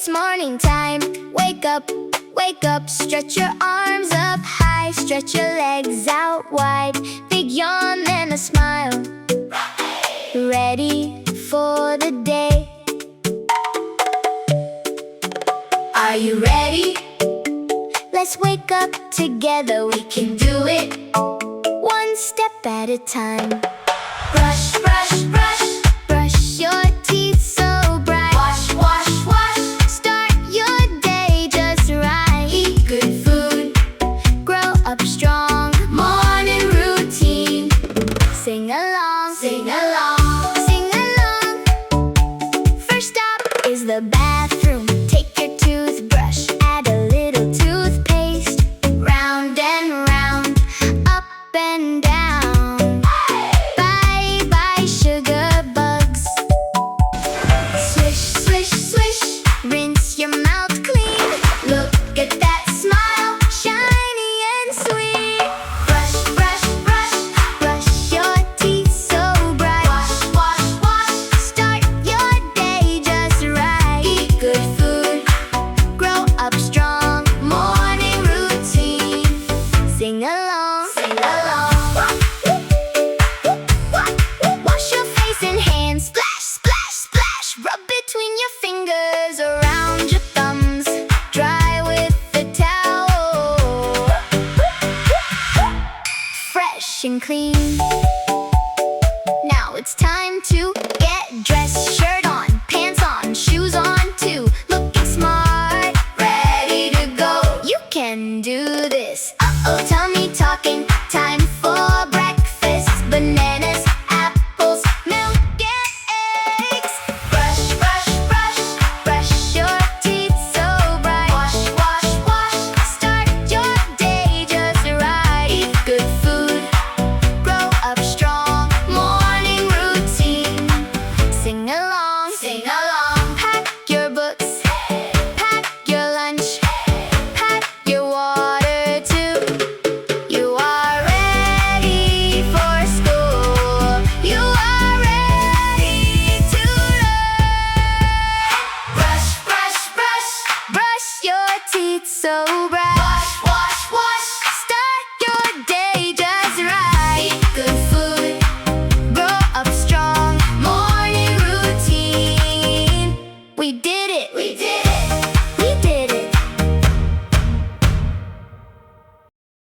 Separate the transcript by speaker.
Speaker 1: It's morning time. Wake up, stretch your arms up high, stretch your legs out wide, big yawn and a smile. Ready for the day. Are you ready? Let's wake up together, we can do it. One step at a time. Brush, brush, brush, brush your teeth so bright. Wash, wash, wash, start your day just right. Eat good food, grow up strong. Morning routine. Sing along, sing along, sing along. First stop is the bathroom. Take your toothbrush, add a little toothpaste. Round and round, up and down. Bye bye sugar bugs. Swish, swish, swish, rinse your mouth clean. Look at that smile, shiny and sweet. Brush, brush, brush, brush your teeth so bright. Wash, wash, wash, start your day just right. Eat good food, grow up strong. Morning routine. Sing along, sing along. Wash your face and hands, splash, splash, splash. Rub between your fingers, around your thumbs. Dry with the towel. Fresh and clean.